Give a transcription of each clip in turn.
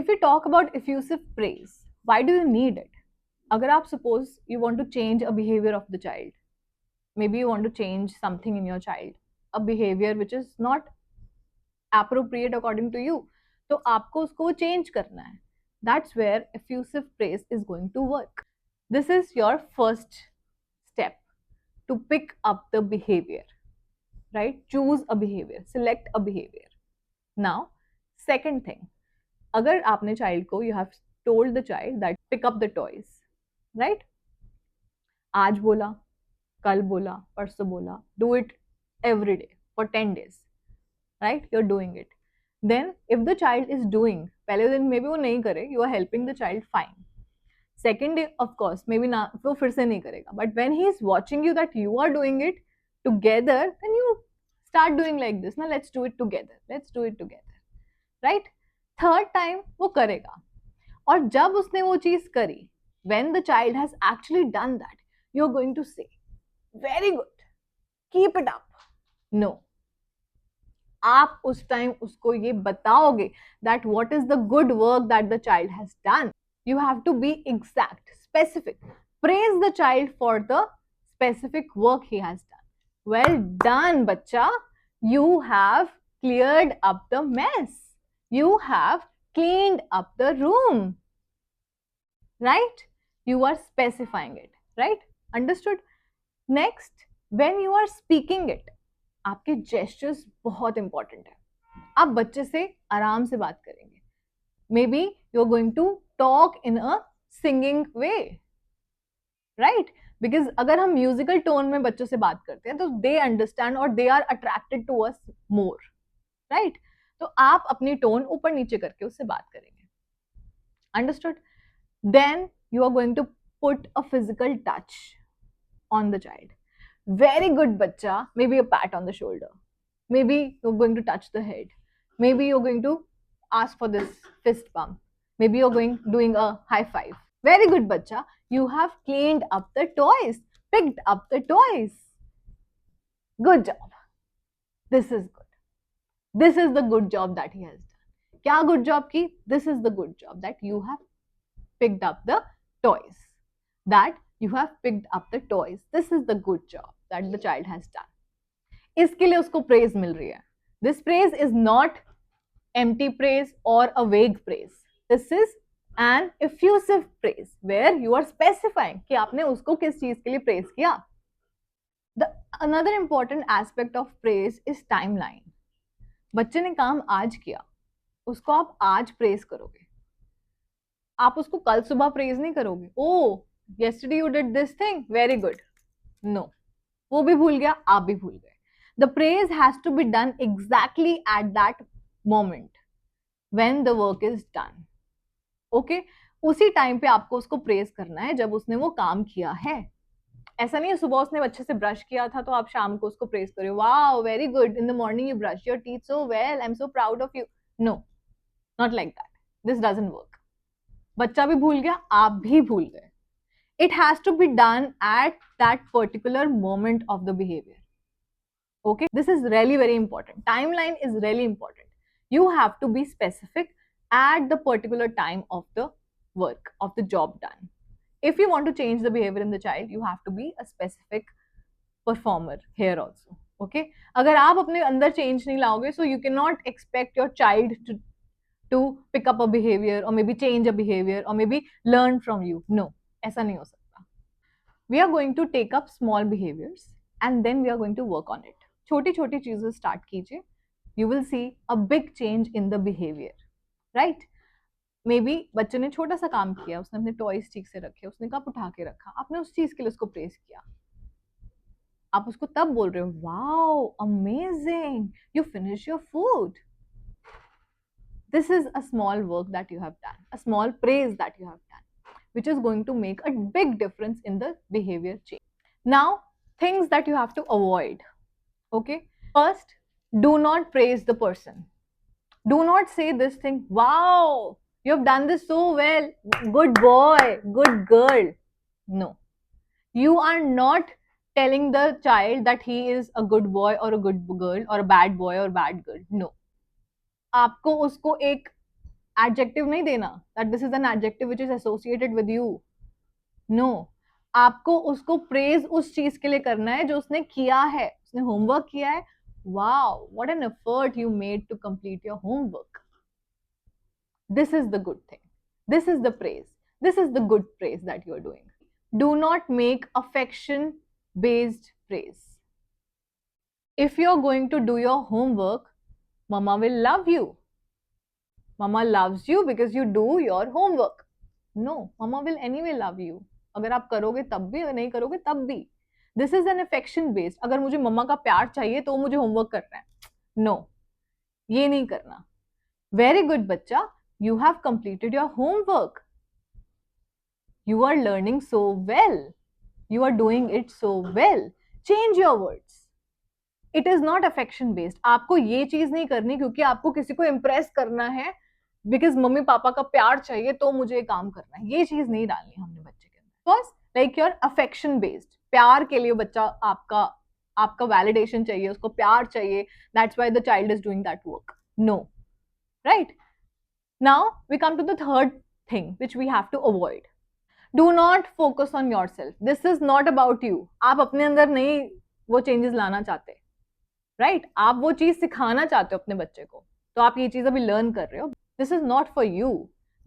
If we talk about effusive praise, why do you need it? अगर आप suppose you want to change a behavior of the child, maybe you want to change something in your child, a behavior which is not appropriate according to you, तो आपको उसको change करना है. That's where effusive praise is going to work. This is your first step to pick up the behavior, right? Choose a behavior, select a behavior. Now, second thing, अगर आपने child को, you have told the child that pick up the toys, right? आज बोला, कल बोला, परसों बोला, do it every day for 10 days, right? You're doing it. Then if the child is doing, पहले दिन में भी वो नहीं करे, you are helping the child, fine. Second day, of course, maybe ना वो फिर से नहीं करेगा. But when he is watching you that you are doing it together, then you start doing like this. Now let's do it together. Let's do it together, right? Third time वो करेगा. और जब उसने वो चीज करी, when the child has actually done that, you're going to say, very good, keep it up. No. आप उस टाइम उसको ये बताओगे that what is the good work that the child has done. You have to be exact, specific. Praise the child for the specific work he has done. Well done, bacha. You have cleared up the mess. You have cleaned up the room. Right? You are specifying it. Right? Understood? Next, when you are speaking it, आपके gestures बहुत important है. आप बच्चे से आराम से बात करेंगे. Maybe you are going to talk in a singing way, right? Because अगर हम म्यूजिकल टोन में बच्चों से बात करते हैं तो दे अंडरस्टैंड और they are attracted to us more, right? तो आप अपनी टोन ऊपर नीचे करके उससे बात करेंगे. Understood? Then you are going to put a physical touch on the child. Very good, bacha. Maybe a pat on the shoulder. Maybe you're going to touch the head. Maybe you're going to ask for this fist bump. Maybe you're doing a high five. Very good, bacha. You have cleaned up the toys, picked up the toys. Good job. This is good. This is the good job that he has done. Kya good job ki? This is the good job that you have picked up the toys. That you have picked up the toys. This is the good job that the child has done. इसके लिए उसको praise मिल रही है. This praise is not empty praise or a vague praise. This is an effusive praise where you are specifying कि आपने उसको किस चीज के लिए praise किया. Another important aspect of praise is timeline. बच्चे ने काम आज किया, उसको आप आज praise करोगे. आप उसको कल सुबह praise नहीं करोगे. Oh, yesterday you did this thing, very good. No. वो भी भूल गया, आप भी भूल गए. The praise has to be done exactly at that moment when the work is done. Okay? उसी टाइम पे आपको उसको प्रेज करना है जब उसने वो काम किया है. ऐसा नहीं है सुबह उसने अच्छे से ब्रश किया था तो आप शाम को उसको प्रेज करो. Wow, very good, in the morning you brush your teeth so well, I am so proud of you. No, not like that. This doesn't work. बच्चा भी भूल गया, आप भी भूल गए. It has to be done at that particular moment of the behavior. Okay, this is really very important. Timeline is really important. You have to be specific at the particular time of the work, of the job done. If you want to change the behavior in the child, you have to be a specific performer here also. Okay, अगर आप अपने अंदर change नहीं लाओगे, so you cannot expect your child to pick up a behavior or maybe change a behavior or maybe learn from you. No. ऐसा नहीं हो सकता. We are going to take up small behaviors and then we are going to work on it. छोटी छोटी चीजें start कीजिए. You will see a big change in the behavior, right? Maybe बच्चे ने छोटा सा काम किया, उसने अपने टॉयज ठीक से रखे, उसने कप उठा के रखा, आपने उस चीज के लिए उसको प्रेस किया. आप उसको तब बोल रहे हो, wow, amazing, you finish your food. This is a small work that you have done, a small praise that you have done, which is going to make a big difference in the behavior change. Now, things that you have to avoid. Okay, first, do not praise the person. Do not say this thing, wow, you have done this so well, good boy, good girl. No, you are not telling the child that he is a good boy or a good girl or a bad boy or bad girl. No, आपको उसको एक adjective नहीं देना that this is an adjective which is associated with you. No, आपको उसको praise उस चीज के लिए करना है जो उसने किया है. उसने होमवर्क किया है. Wow, what an effort you made to complete your homework. This is the good thing. This is the praise. This is the good praise that you are doing. Do not make affection based praise. If you're going to do your homework, mama will love you. Mama loves you because you do your homework. No, mama will anyway love you. अगर आप करोगे तब भी, अगर नहीं करोगे तब भी. This is an affection based. अगर मुझे मम्मा का प्यार चाहिए तो मुझे होमवर्क करना है. No, ये नहीं करना. Very good, बच्चा. You have completed your homework. You are learning so well. You are doing it so well. Change your words. It is not affection based. आपको ये चीज नहीं करनी क्योंकि आपको किसी को इम्प्रेस करना है, बिकॉज मम्मी पापा का प्यार चाहिए तो मुझे ये काम करना है. ये चीज नहीं डालनी हमने बच्चे के अंदर. First, like your affection based. प्यार के लिए बच्चा आपका आपका वैलिडेशन चाहिए, उसको प्यार चाहिए. That's why the child is doing that work. No, right? Now we come to the third thing which we have to avoid. Do not focus on yourself. This is not about you. आप अपने अंदर नहीं वो changes लाना चाहते, right? आप वो चीज सिखाना चाहते हो अपने बच्चे को, तो आप ये चीज अभी learn कर रहे हो. This is not for you.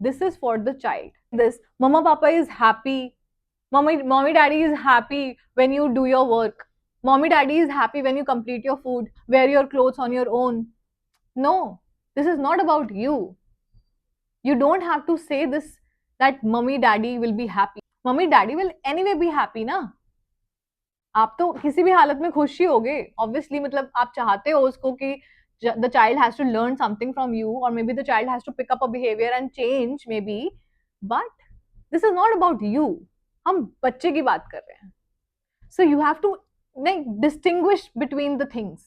This is for the child. This mama papa is happy. Mommy daddy is happy when you do your work. Mommy daddy is happy when you complete your food, wear your clothes on your own. No, this is not about you. You don't have to say this that mummy daddy will be happy. Mummy daddy will anyway be happy ना. आप तो किसी भी हालत में खुश ही होगे obviously. मतलब आप चाहते हो उसको कि the child has to learn something from you, or maybe the child has to pick up a behavior and change maybe, but this is not about you. हम बच्चे की बात कर रहे हैं. So you have to like distinguish between the things.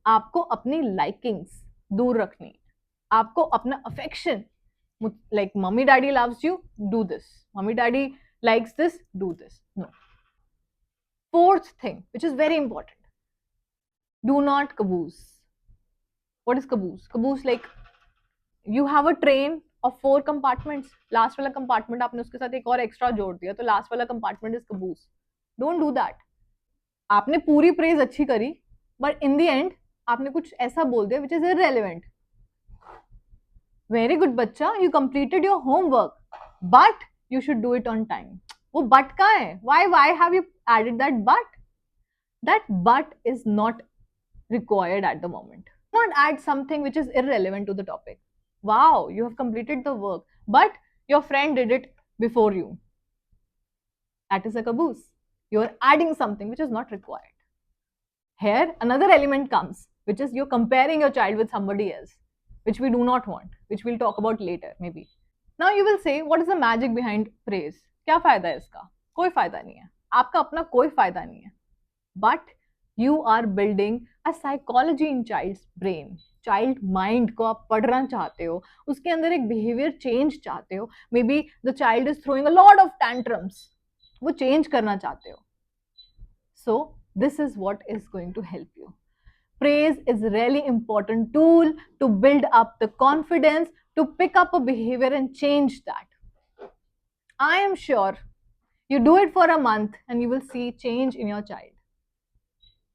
आपको अपनी likings दूर रखनी, आपको अपना affection, like mommy daddy loves you, do this. Mommy daddy likes this, do this. No. Fourth thing, which is very important, do not caboose. What is caboose? Caboose, like you have a train of 4 compartments. Last वाला compartment आपने उसके साथ एक और extra जोड़ दिया, तो last वाला compartment is caboose. Don't do that. आपने पूरी praise अच्छी करी, but in the end आपने कुछ ऐसा बोल दिया which is irrelevant. Very good बच्चा, you completed your homework, but you should do it on time. वो but कहाँ है? Why have you added that but? That but is not required at the moment. Not add something which is irrelevant to the topic. Wow, you have completed the work, but your friend did it before you. That is a caboose. You are adding something which is not required. Here, another element comes, which is you're comparing your child with somebody else, which we do not want, which we'll talk about later, maybe. Now you will say, what is the magic behind praise? क्या फायदा है इसका? कोई फायदा नहीं है. आपका अपना कोई फायदा नहीं है. But you are building a psychology in child's brain. Child mind को आप पढ़ना चाहते हो, उसके अंदर एक behavior change चाहते हो. Maybe the child is throwing a lot of tantrums. वो change करना चाहते हो. So this is what is going to help you. Praise is a really important tool to build up the confidence to pick up a behavior and change that. I am sure you do it for a month and you will see change in your child.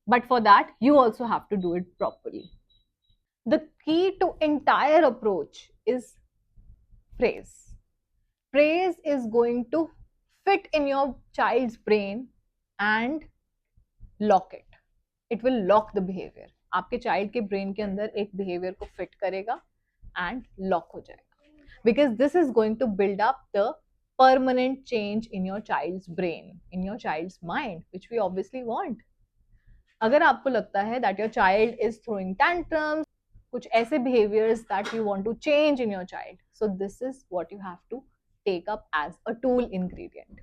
But for that, you also have to do it properly. The key to entire approach is praise. Praise is going to fit in your child's brain and lock it. It will lock the behavior. आपके child के brain के अंदर एक behavior को fit करेगा and lock हो जाएगा. Because this is going to build up the permanent change in your child's brain, in your child's mind, which we obviously want. अगर आपको लगता है that your child is throwing tantrums, कुछ ऐसे behaviors that you want to change in your child, so this is what you have to take up as a tool ingredient.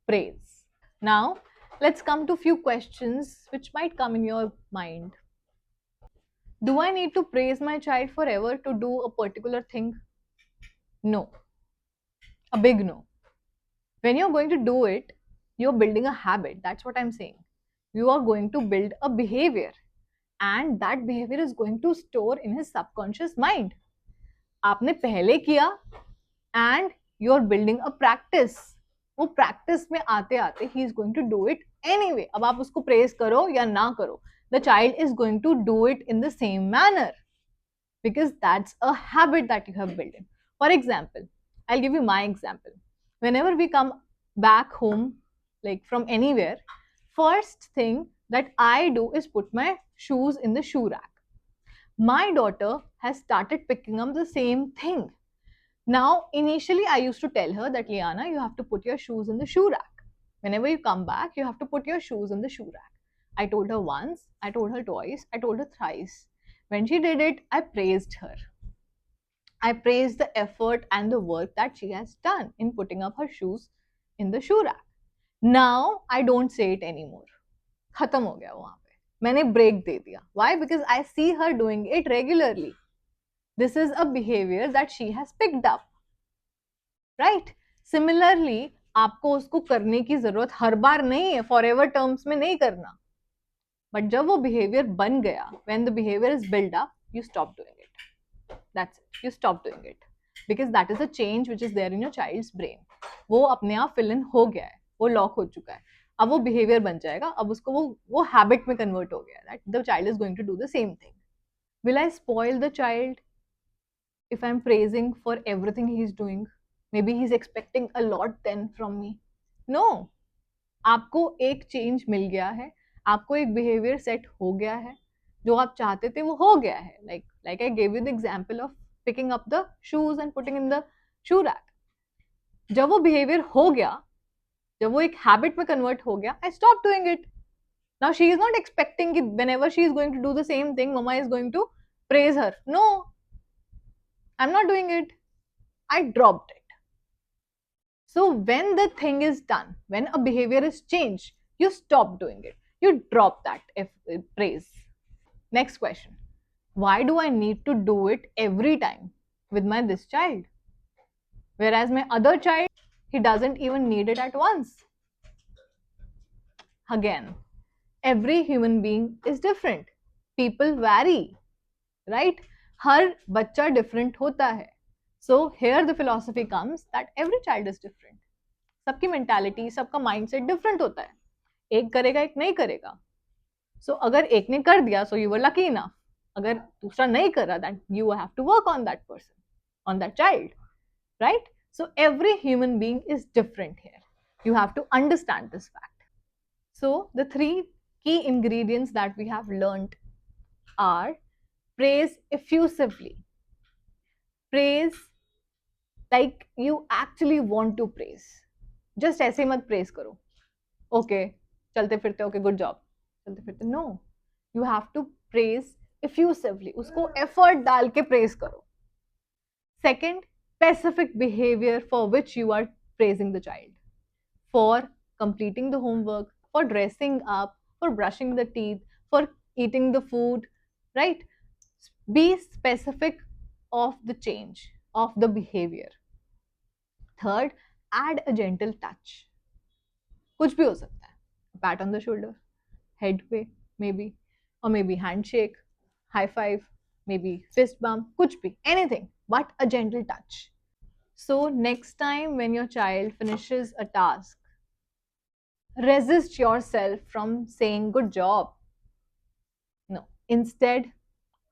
Praise. Now, let's come to few questions which might come in your mind. Do I need to praise my child forever to do a particular thing? No. A big no. When you're going to do it, you're building a habit. That's what I'm saying. You are going to build a behavior, and that behavior is going to store in his subconscious mind. आपने पहले किया and you are building a practice. वो practice में आते आते ही is going to do it anyway. अब आप उसको प्रेज करो या ना करो, the child is going to do it in the same manner, because that's a habit that you have built in. For example, I'll give you my example. Whenever we come back home, like from anywhere, first thing that I do is put my shoes in the shoe rack. My daughter has started picking up the same thing. Now, initially, I used to tell her that, Liana, you have to put your shoes in the shoe rack. Whenever you come back, you have to put your shoes in the shoe rack. I told her once, I told her twice, I told her thrice. When she did it, I praised her. I praised the effort and the work that she has done in putting up her shoes in the shoe rack. Now, I don't say it anymore. खत्म हो गया वहां पे, मैंने break दे दिया. Why? Because I see her doing it regularly. This is a behavior that she has picked up. Right. Similarly आपको उसको करने की जरूरत हर बार नहीं है, फॉर एवर टर्म्स में नहीं करना. बट जब वो बिहेवियर बन गया, when the behaviour is build up, you stop doing it. That's it, you stop doing it, because that is a change which is there in your child's brain. वो अपने आप फिल इन हो गया है, वो lock हो चुका है. अब वो बिहेवियर बन जाएगा, अब उसको वो हैबिट में कन्वर्ट हो गया, that the child is going to do the same thing. Will I spoil the child if I'm praising for everything he's doing? Maybe he's expecting a lot then from me. No. आपको एक change मिल गया है, आपको एक behaviour set हो गया है, जो आप चाहते थे वो हो गया है. like I gave you the example of picking up the shoes and putting in the shoe rack. जब वो बिहेवियर हो गया, जब वो एक हैबिट में कन्वर्ट हो गया, I stopped doing it. Now she is not expecting that whenever she is going to do the same thing, mama is going to praise her. No, I'm not doing it. I dropped it. So when the thing is done, when a behavior is changed, you stop doing it. You drop that praise. Next question. Why do I need to do it every time with my this child? Whereas my other child, he doesn't even need it at once. Again, every human being is different. People vary, right? हर बच्चा different होता है. So here the philosophy comes that every child is different. सबकी mentality, सबका mindset different होता है. एक करेगा, एक नहीं करेगा. सो अगर एक ने कर दिया, so you were lucky enough. अगर दूसरा नहीं कर रहा, that you have to work on that person, on that child, right? So every human being is different here. You have to understand this fact. So the three key ingredients that we have learned are: praise effusively. Praise like you actually want to praise. Just ऐसे मत press करो, okay चलते फिरते, okay good job, चलते फिरते. No, you have to praise effusively. उसको effort डाल के प्रेस करो. Second, specific behaviour for which you are praising the child. For completing the homework, for dressing up, for brushing the teeth, for eating the food, right? Be specific of the change of the behavior. Third, add a gentle touch. कुछ भी हो सकता है. Pat on the shoulder, head पे maybe, or maybe handshake, high five, maybe fist bump, कुछ भी, anything but a gentle touch. So next time when your child finishes a task, resist yourself from saying good job. No, instead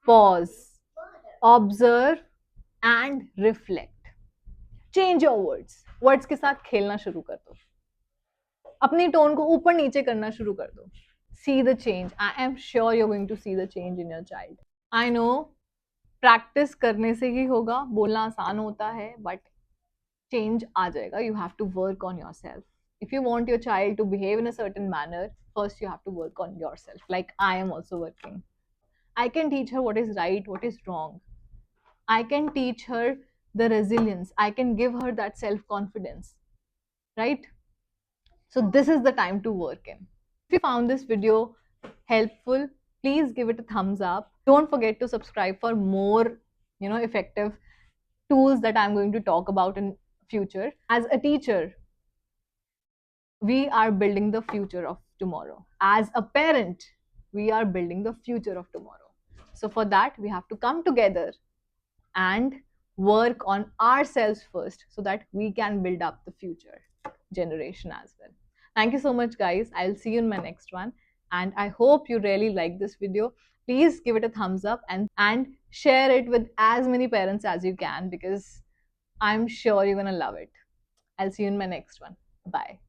pause, observe and reflect. Change your words. Words के साथ खेलना शुरू कर दो. अपनी tone को ऊपर नीचे करना शुरू कर दो. See the change. I am sure you're going to see the change in your child. I know practice करने से ही होगा. बोलना आसान होता है, but change आ जाएगा. You have to work on yourself. If you want your child to behave in a certain manner, first you have to work on yourself. Like I am also working. I can teach her what is right, what is wrong. I can teach her the resilience. I can give her that self-confidence, right? So this is the time to work in. If you found this video helpful, please give it a thumbs up. Don't forget to subscribe for more, effective tools that I'm going to talk about in future. As a teacher, we are building the future of tomorrow. As a parent, we are building the future of tomorrow. So for that, we have to come together and work on ourselves first so that we can build up the future generation as well. Thank you so much, guys. I'll see you in my next one. And I hope you really like this video. Please give it a thumbs up and share it with as many parents as you can, because I'm sure you're going to love it. I'll see you in my next one. Bye.